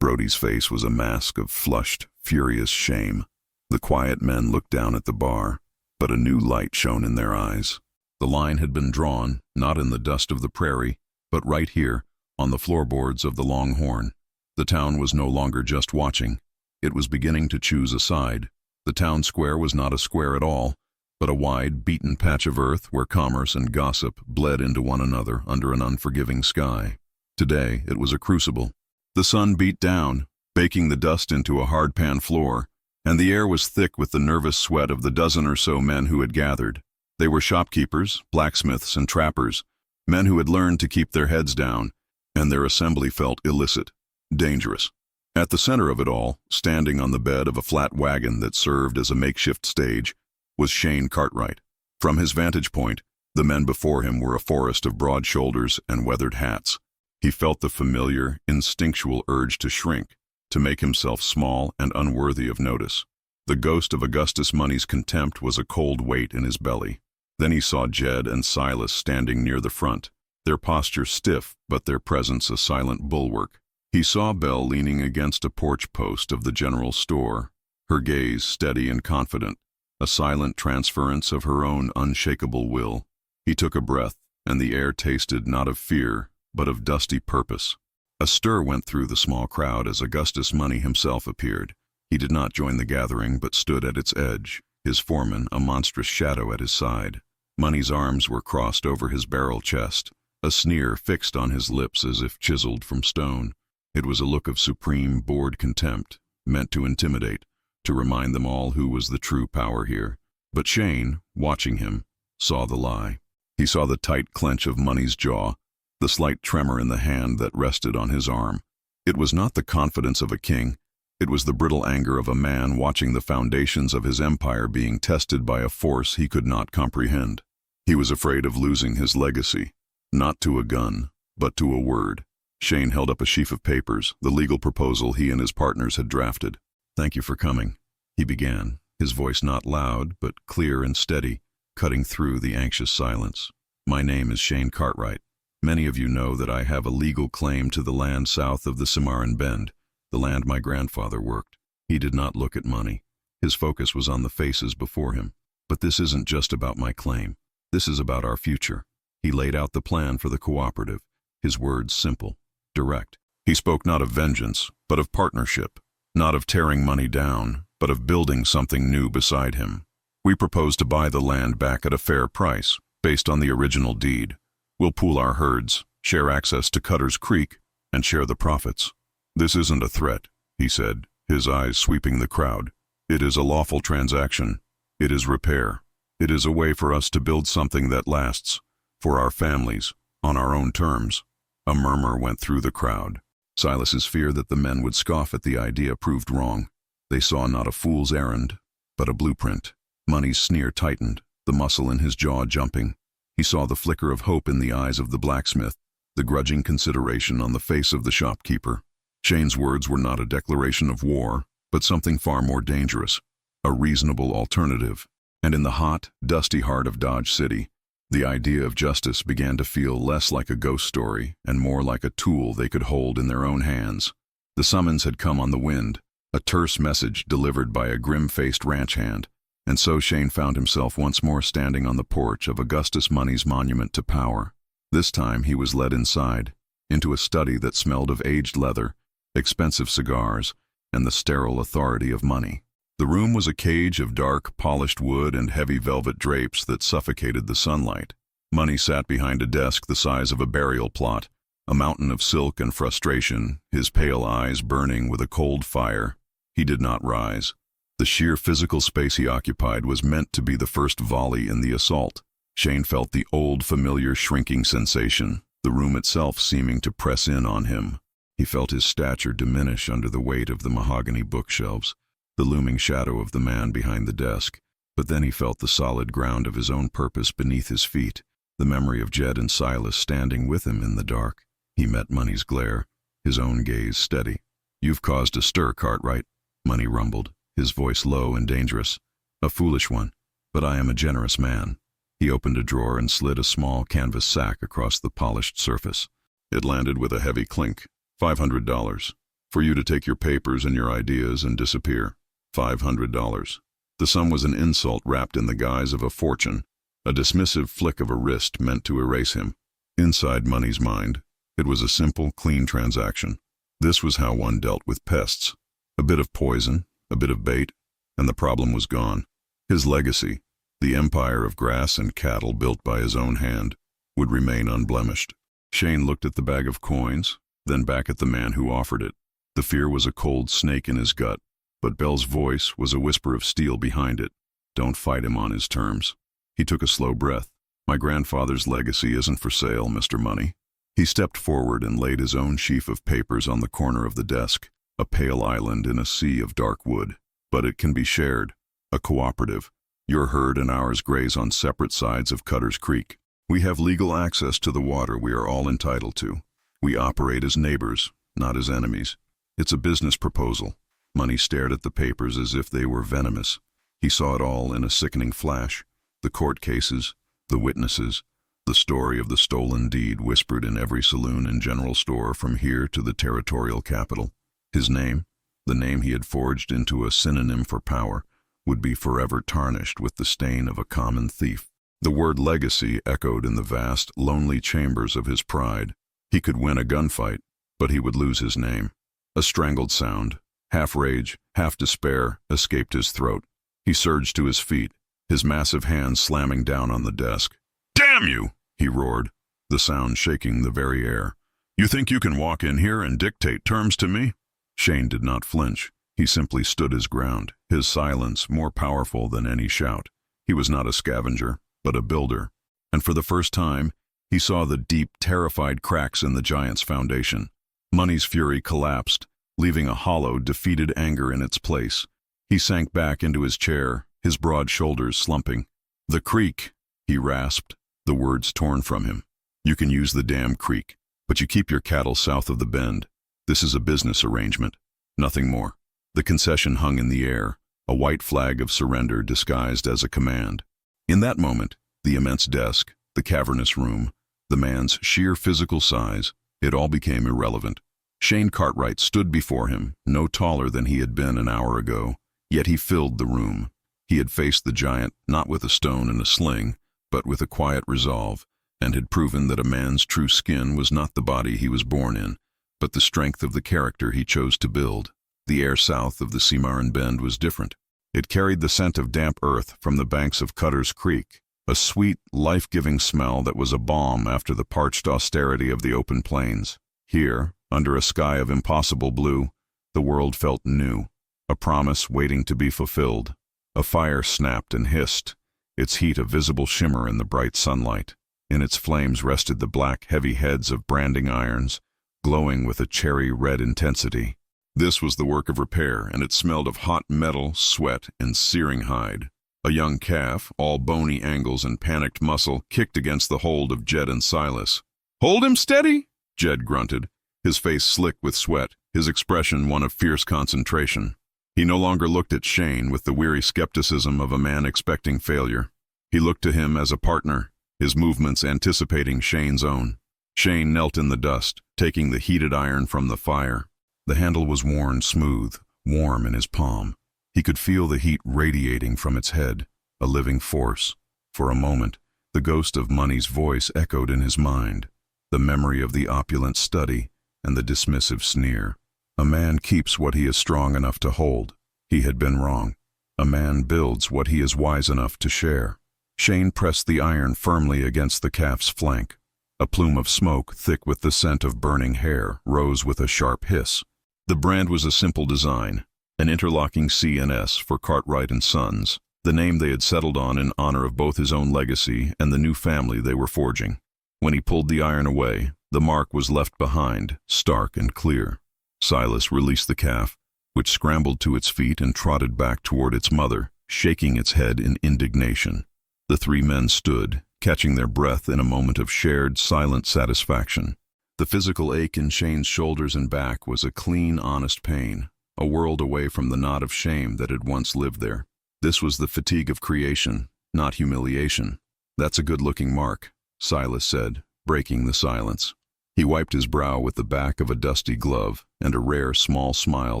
Brody's face was a mask of flushed, furious shame. The quiet men looked down at the bar, but a new light shone in their eyes. The line had been drawn, not in the dust of the prairie, but right here, on the floorboards of the Longhorn. The town was no longer just watching. It was beginning to choose a side. The town square was not a square at all, but a wide, beaten patch of earth where commerce and gossip bled into one another under an unforgiving sky. Today, it was a crucible. The sun beat down, baking the dust into a hard-pan floor, and the air was thick with the nervous sweat of the dozen or so men who had gathered. They were shopkeepers, blacksmiths, and trappers, men who had learned to keep their heads down, and their assembly felt illicit, dangerous. At the center of it all, standing on the bed of a flat wagon that served as a makeshift stage, was Shane Cartwright. From his vantage point, the men before him were a forest of broad shoulders and weathered hats. He felt the familiar, instinctual urge to shrink, to make himself small and unworthy of notice. The ghost of Augustus Money's contempt was a cold weight in his belly. Then he saw Jed and Silas standing near the front, their posture stiff but their presence a silent bulwark. He saw Belle leaning against a porch post of the general store, her gaze steady and confident, a silent transference of her own unshakable will. He took a breath, and the air tasted not of fear, but of dusty purpose. A stir went through the small crowd as Augustus Money himself appeared. He did not join the gathering, but stood at its edge, his foreman a monstrous shadow at his side. Money's arms were crossed over his barrel chest, a sneer fixed on his lips as if chiseled from stone. It was a look of supreme, bored contempt, meant to intimidate, to remind them all who was the true power here. But Shane, watching him, saw the lie. He saw the tight clench of Money's jaw, the slight tremor in the hand that rested on his arm. It was not the confidence of a king. It was the brittle anger of a man watching the foundations of his empire being tested by a force he could not comprehend. He was afraid of losing his legacy, not to a gun, but to a word. Shane held up a sheaf of papers, the legal proposal he and his partners had drafted. "Thank you for coming," he began, his voice not loud, but clear and steady, cutting through the anxious silence. "My name is Shane Cartwright. Many of you know that I have a legal claim to the land south of the Cimarron Bend, the land my grandfather worked." He did not look at Money. His focus was on the faces before him. "But this isn't just about my claim. This is about our future." He laid out the plan for the cooperative, his words simple, direct. He spoke not of vengeance, but of partnership, not of tearing Money down, but of building something new beside him. "We propose to buy the land back at a fair price, based on the original deed. We'll pool our herds, share access to Cutter's Creek, and share the profits. This isn't a threat, he said, his eyes sweeping the crowd. It is a lawful transaction. It is repair. It is a way for us to build something that lasts, for our families, on our own terms. A murmur went through the crowd. Silas's fear that the men would scoff at the idea proved wrong. They saw not a fool's errand, but a blueprint. Money's sneer tightened, the muscle in his jaw jumping. He saw the flicker of hope in the eyes of the blacksmith, the grudging consideration on the face of the shopkeeper. Shane's words were not a declaration of war, but something far more dangerous, a reasonable alternative. And in the hot, dusty heart of Dodge City, the idea of justice began to feel less like a ghost story and more like a tool they could hold in their own hands. The summons had come on the wind, a terse message delivered by a grim-faced ranch hand, and so Shane found himself once more standing on the porch of Augustus Money's monument to power. This time he was led inside, into a study that smelled of aged leather, expensive cigars, and the sterile authority of money. The room was a cage of dark, polished wood and heavy velvet drapes that suffocated the sunlight. Money sat behind a desk the size of a burial plot, a mountain of silk and frustration, his pale eyes burning with a cold fire. He did not rise. The sheer physical space he occupied was meant to be the first volley in the assault. Shane felt the old, familiar shrinking sensation, the room itself seeming to press in on him. He felt his stature diminish under the weight of the mahogany bookshelves, the looming shadow of the man behind the desk. But then he felt the solid ground of his own purpose beneath his feet, the memory of Jed and Silas standing with him in the dark. He met Money's glare, his own gaze steady. "You've caused a stir, Cartwright," Money rumbled, his voice low and dangerous. "A foolish one, but I am a generous man." He opened a drawer and slid a small canvas sack across the polished surface. It landed with a heavy clink. $500. For you to take your papers and your ideas and disappear. $500. The sum was an insult wrapped in the guise of a fortune, a dismissive flick of a wrist meant to erase him. Inside Money's mind, it was a simple, clean transaction. This was how one dealt with pests. A bit of poison, a bit of bait, and the problem was gone. His legacy, the empire of grass and cattle built by his own hand, would remain unblemished. Shane looked at the bag of coins, then back at the man who offered it. The fear was a cold snake in his gut, but Bell's voice was a whisper of steel behind it. Don't fight him on his terms. He took a slow breath. "My grandfather's legacy isn't for sale, Mr. Money." He stepped forward and laid his own sheaf of papers on the corner of the desk, a pale island in a sea of dark wood. "But it can be shared. A cooperative. Your herd and ours graze on separate sides of Cutter's Creek. We have legal access to the water we are all entitled to. We operate as neighbors, not as enemies. It's a business proposal." Money stared at the papers as if they were venomous. He saw it all in a sickening flash. The court cases, the witnesses, the story of the stolen deed whispered in every saloon and general store from here to the territorial capital. His name, the name he had forged into a synonym for power, would be forever tarnished with the stain of a common thief. The word legacy echoed in the vast, lonely chambers of his pride. He could win a gunfight, but he would lose his name. A strangled sound, half rage, half despair, escaped his throat. He surged to his feet, his massive hands slamming down on the desk. "Damn you!" he roared, the sound shaking the very air. "You think you can walk in here and dictate terms to me?" Shane did not flinch. He simply stood his ground, his silence more powerful than any shout. He was not a scavenger, but a builder. And for the first time, he saw the deep, terrified cracks in the giant's foundation. Money's fury collapsed, leaving a hollow, defeated anger in its place. He sank back into his chair, his broad shoulders slumping. "The creek," he rasped, the words torn from him. "You can use the damn creek, but you keep your cattle south of the bend. This is a business arrangement, nothing more." The concession hung in the air, a white flag of surrender disguised as a command. In that moment, the immense desk, the cavernous room, the man's sheer physical size, it all became irrelevant. Shane Cartwright stood before him, no taller than he had been an hour ago, yet he filled the room. He had faced the giant not with a stone and a sling, but with a quiet resolve, and had proven that a man's true skin was not the body he was born in, but the strength of the character he chose to build. The air south of the Cimarron Bend was different. It carried the scent of damp earth from the banks of Cutter's Creek, a sweet, life-giving smell that was a balm after the parched austerity of the open plains. Here, under a sky of impossible blue, the world felt new, a promise waiting to be fulfilled. A fire snapped and hissed, its heat a visible shimmer in the bright sunlight. In its flames rested the black, heavy heads of branding irons, glowing with a cherry-red intensity. This was the work of repair, and it smelled of hot metal, sweat, and searing hide. A young calf, all bony angles and panicked muscle, kicked against the hold of Jed and Silas. "Hold him steady!" Jed grunted, his face slick with sweat, his expression one of fierce concentration. He no longer looked at Shane with the weary skepticism of a man expecting failure. He looked to him as a partner, his movements anticipating Shane's own. Shane knelt in the dust, taking the heated iron from the fire. The handle was worn smooth, warm in his palm. He could feel the heat radiating from its head, a living force. For a moment, the ghost of money's voice echoed in his mind, the memory of the opulent study and the dismissive sneer. A man keeps what he is strong enough to hold. He had been wrong. A man builds what he is wise enough to share. Shane pressed the iron firmly against the calf's flank. A plume of smoke, thick with the scent of burning hair, rose with a sharp hiss. The brand was a simple design, an interlocking C and S for Cartwright and Sons, the name they had settled on in honor of both his own legacy and the new family they were forging. When he pulled the iron away, the mark was left behind, stark and clear. Silas released the calf, which scrambled to its feet and trotted back toward its mother, shaking its head in indignation. The three men stood, catching their breath in a moment of shared, silent satisfaction. The physical ache in Shane's shoulders and back was a clean, honest pain, a world away from the knot of shame that had once lived there. This was the fatigue of creation, not humiliation. "That's a good-looking mark," Silas said, breaking the silence. He wiped his brow with the back of a dusty glove, and a rare, small smile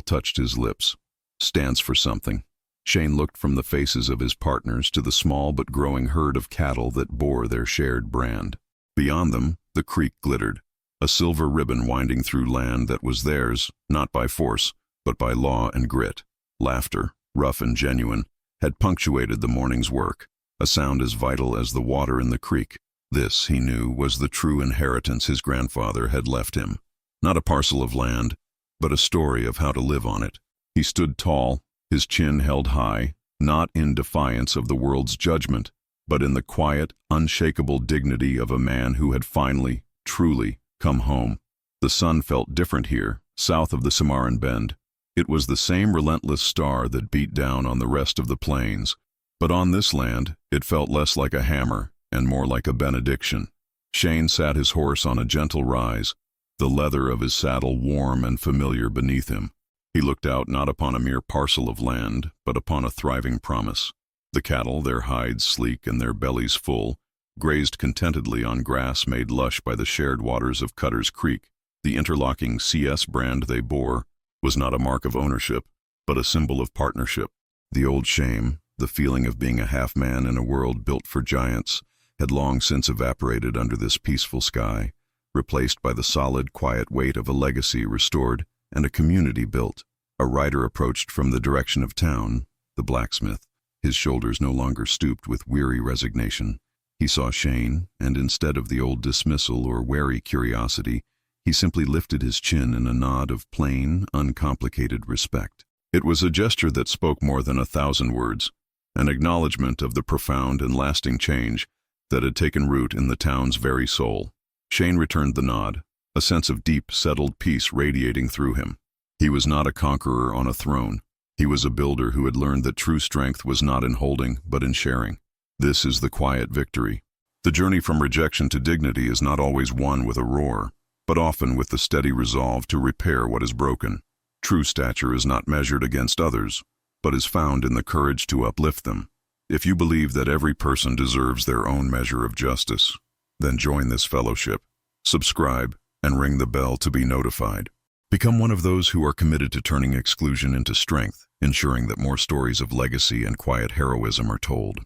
touched his lips. "Stands for something." Shane looked from the faces of his partners to the small but growing herd of cattle that bore their shared brand. Beyond them, the creek glittered, a silver ribbon winding through land that was theirs, not by force, but by law and grit. Laughter, rough and genuine, had punctuated the morning's work, a sound as vital as the water in the creek. This, he knew, was the true inheritance his grandfather had left him. Not a parcel of land, but a story of how to live on it. He stood tall, his chin held high, not in defiance of the world's judgment, but in the quiet, unshakable dignity of a man who had finally, truly, come home. The sun felt different here, south of the Cimarron Bend. It was the same relentless star that beat down on the rest of the plains, but on this land, it felt less like a hammer and more like a benediction. Shane sat his horse on a gentle rise, the leather of his saddle warm and familiar beneath him. He looked out not upon a mere parcel of land, but upon a thriving promise. The cattle, their hides sleek and their bellies full, grazed contentedly on grass made lush by the shared waters of Cutter's Creek. The interlocking CS brand they bore was not a mark of ownership, but a symbol of partnership. The old shame, the feeling of being a half-man in a world built for giants, had long since evaporated under this peaceful sky, replaced by the solid, quiet weight of a legacy restored and a community built. A rider approached from the direction of town, the blacksmith. His shoulders no longer stooped with weary resignation. He saw Shane, and instead of the old dismissal or wary curiosity, he simply lifted his chin in a nod of plain, uncomplicated respect. It was a gesture that spoke more than 1,000 words, an acknowledgement of the profound and lasting change that had taken root in the town's very soul. Shane returned the nod, a sense of deep, settled peace radiating through him. He was not a conqueror on a throne. He was a builder who had learned that true strength was not in holding, but in sharing. This is the quiet victory. The journey from rejection to dignity is not always won with a roar, but often with the steady resolve to repair what is broken. True stature is not measured against others, but is found in the courage to uplift them. If you believe that every person deserves their own measure of justice, then join this fellowship, subscribe, and ring the bell to be notified. Become one of those who are committed to turning exclusion into strength, ensuring that more stories of legacy and quiet heroism are told.